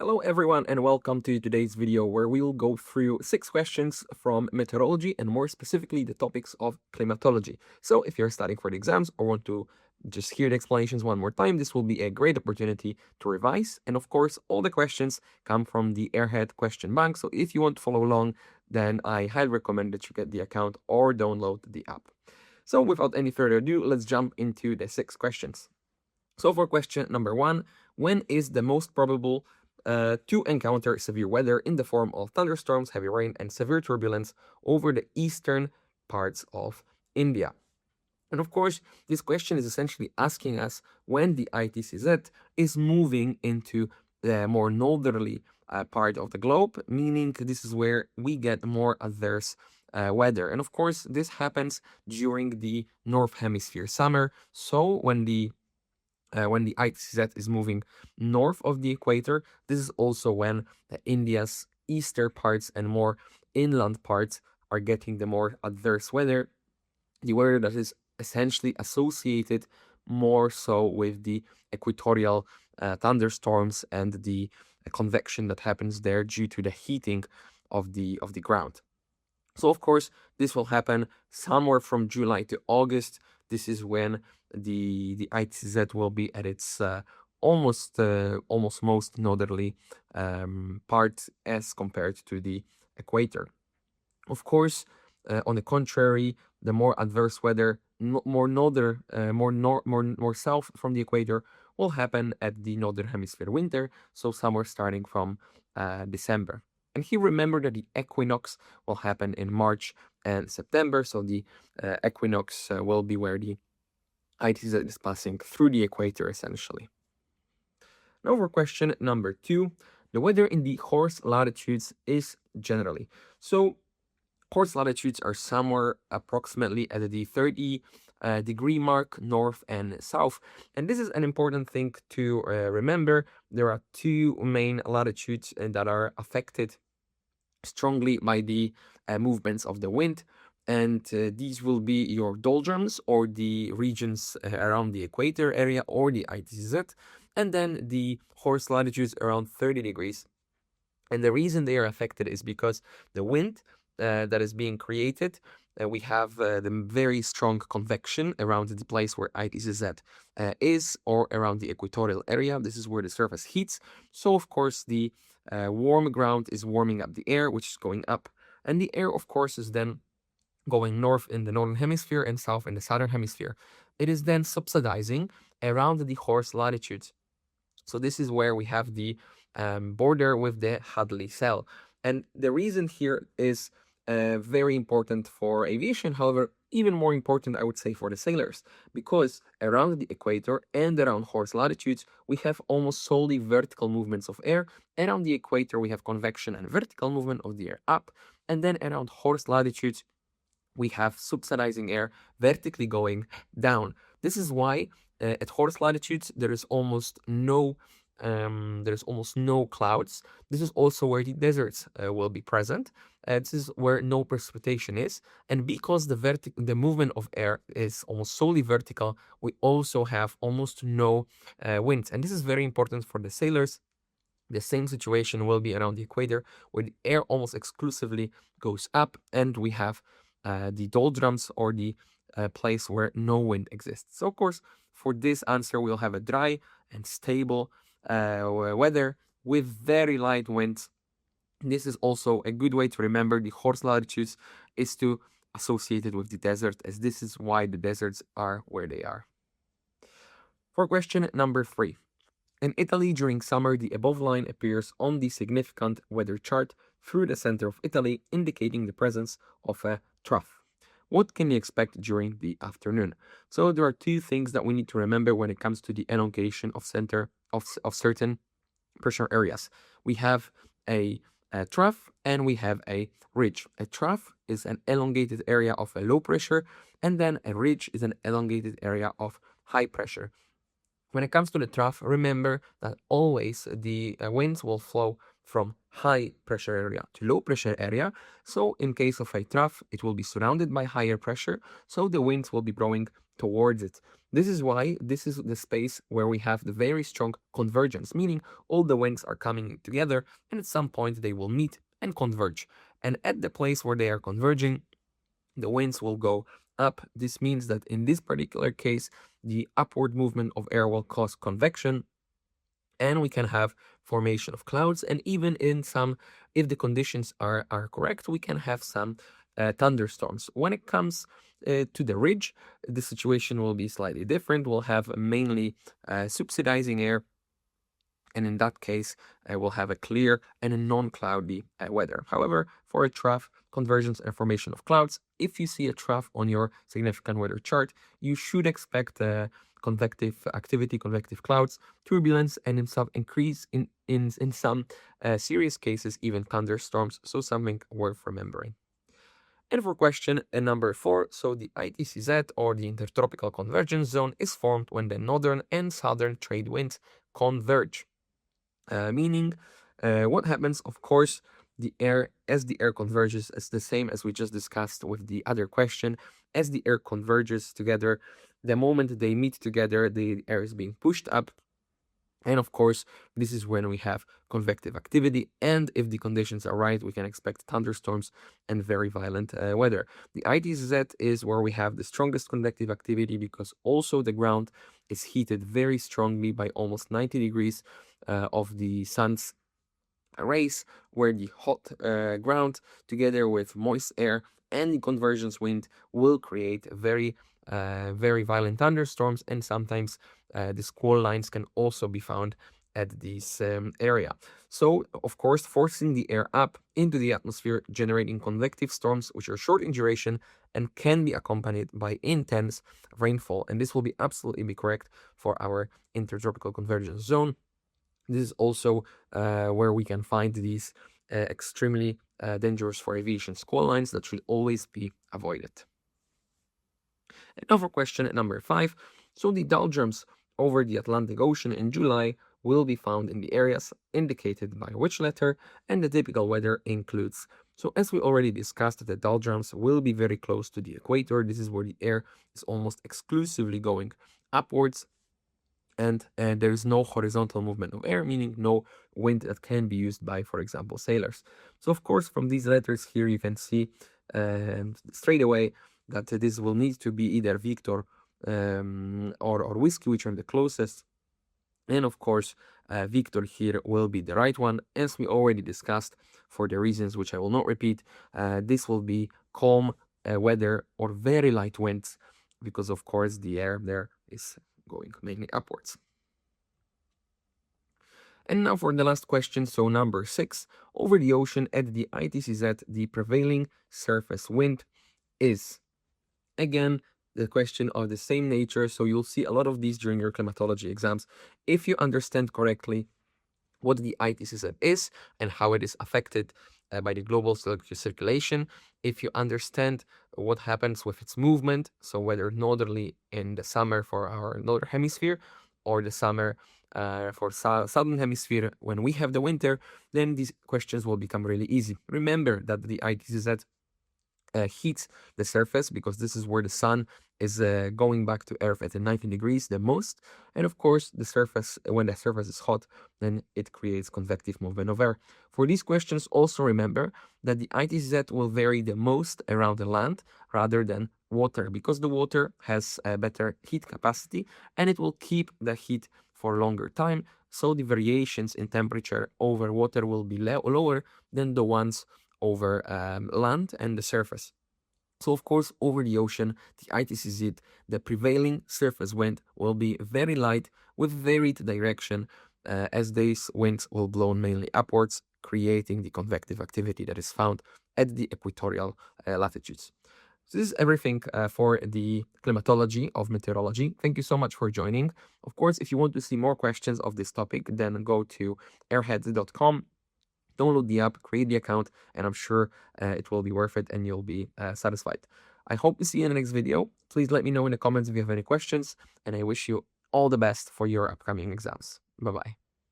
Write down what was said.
Hello everyone and welcome to today's video where we will go through 6 questions from meteorology and more specifically the topics of climatology. So if you're studying for the exams or want to just hear the explanations one more time, this will be a great opportunity to revise. And of course, all the questions come from the Airhead question bank. So if you want to follow along, then I highly recommend that you get the account or download the app. So without any further ado, let's jump into the 6 questions. So for question number 1, when is the most probable to encounter severe weather in the form of thunderstorms, heavy rain, and severe turbulence over the eastern parts of India? And of course, this question is essentially asking us when the ITCZ is moving into the more northerly part of the globe, meaning this is where we get more adverse weather. And of course, this happens during the North Hemisphere summer. So when the ITCZ is moving north of the equator, this is also when India's eastern parts and more inland parts are getting the more adverse weather, the weather that is essentially associated more so with the equatorial thunderstorms and the convection that happens there due to the heating of the ground. So of course, this will happen somewhere from July to August. This is when the ITCZ will be at its almost most northerly part as compared to the equator. Of course, on the contrary, the more adverse weather, more south from the equator, will happen at the northern hemisphere winter. So somewhere starting from December. And here, remember that the equinox will happen in March and September. So the equinox will be where the ITCZ is passing through the equator, essentially. Now for question number 2, the weather in the horse latitudes is generally. So horse latitudes are somewhere approximately at the 30 degree mark north and south. And this is an important thing to remember. There are 2 main latitudes that are affected strongly by the movements of the wind. And these will be your Doldrums, or the regions around the equator area, or the ITCZ, and then the horse latitudes around 30 degrees. And the reason they are affected is because the wind that is being created, we have the very strong convection around the place where ITCZ is, or around the equatorial area. This is where the surface heats. So of course the warm ground is warming up the air, which is going up. And the air, of course, is then going north in the northern hemisphere and south in the southern hemisphere. It is then subsidizing around the horse latitudes. So this is where we have the border with the Hadley cell. And the reason here is very important for aviation, however, even more important, I would say, for the sailors, because around the equator and around horse latitudes, we have almost solely vertical movements of air. Around the equator, we have convection and vertical movement of the air up. And then around horse latitudes, we have subsidizing air vertically going down. This is why at horse latitudes there is almost no clouds. This is also where the deserts will be present. This is where no precipitation is, and because the movement of air is almost solely vertical, we also have almost no wind. And this is very important for the sailors. The same situation will be around the equator, where the air almost exclusively goes up, and we have the doldrums, or the place where no wind exists. So of course, for this answer, we'll have a dry and stable weather with very light winds. This is also a good way to remember the horse latitudes is to associated with the desert, as this is why the deserts are where they are. For question number 3. In Italy during summer, the above line appears on the significant weather chart through the center of Italy, indicating the presence of a trough. What can you expect during the afternoon? So there are 2 things that we need to remember when it comes to the elongation of center of certain pressure areas. We have a trough and we have a ridge. A trough is an elongated area of a low pressure, and then a ridge is an elongated area of high pressure. When it comes to the trough, remember that always the winds will flow from high pressure area to low pressure area. So in case of a trough, it will be surrounded by higher pressure, so the winds will be blowing towards it. This is why this is the space where we have the very strong convergence, meaning all the winds are coming together and at some point they will meet and converge. And at the place where they are converging, the winds will go up. This means that in this particular case, the upward movement of air will cause convection, and we can have formation of clouds. And even in some, if the conditions are correct, we can have some thunderstorms. When it comes to the ridge, the situation will be slightly different. We'll have mainly subsidizing air, and in that case, we'll have a clear and a non-cloudy weather. However, for a trough, convergence and formation of clouds, if you see a trough on your significant weather chart, you should expect convective activity, convective clouds, turbulence, and in some increase in some serious cases, even thunderstorms. So something worth remembering. And for question number 4, so the ITCZ or the Intertropical Convergence Zone is formed when the northern and southern trade winds converge. Meaning, what happens, of course, as the air converges, it's the same as we just discussed with the other question. As the air converges together, the moment they meet together, the air is being pushed up. And of course, this is when we have convective activity. And if the conditions are right, we can expect thunderstorms and very violent weather. The ITCZ is where we have the strongest convective activity because also the ground is heated very strongly by almost 90 degrees of the sun's rays, where the hot ground together with moist air and the convergence wind will create very violent thunderstorms, and sometimes the squall lines can also be found at this area. So, of course, forcing the air up into the atmosphere, generating convective storms, which are short in duration and can be accompanied by intense rainfall. And this will be absolutely correct for our intertropical convergence zone. This is also where we can find these extremely dangerous for aviation squall lines that should always be avoided. And now for question number 5. So the doldrums over the Atlantic Ocean in July will be found in the areas indicated by which letter, and the typical weather includes. So as we already discussed, the doldrums will be very close to the equator. This is where the air is almost exclusively going upwards, and there is no horizontal movement of air, meaning no wind that can be used by, for example, sailors. So of course, from these letters here, you can see straight away that this will need to be either Victor or Whiskey, which are the closest. And of course, Victor here will be the right one. As we already discussed, for the reasons which I will not repeat, this will be calm weather or very light winds, because of course the air there is going mainly upwards. And now for the last question, so number 6. Over the ocean at the ITCZ, the prevailing surface wind is, again, the question of the same nature, so you'll see a lot of these during your climatology exams. If you understand correctly what the ITCZ is and how it is affected by the global circulation, if you understand what happens with its movement, so whether northerly in the summer for our northern hemisphere or the summer for southern hemisphere when we have the winter, then these questions will become really easy. Remember that the ITCZ heats the surface because this is where the sun is going back to Earth at 90 degrees the most. And of course, the surface, when the surface is hot, then it creates convective movement of air. For these questions, also remember that the ITCZ will vary the most around the land rather than water, because the water has a better heat capacity and it will keep the heat for a longer time. So the variations in temperature over water will be lower than the ones over land and the surface. So of course, over the ocean, the ITCZ, the prevailing surface wind will be very light with varied direction, as these winds will blow mainly upwards, creating the convective activity that is found at the equatorial latitudes. So this is everything for the climatology of meteorology. Thank you so much for joining. Of course, if you want to see more questions of this topic, then go to airhead.com. Download the app, create the account, and I'm sure it will be worth it and you'll be satisfied. I hope to see you in the next video. Please let me know in the comments if you have any questions, and I wish you all the best for your upcoming exams. Bye-bye.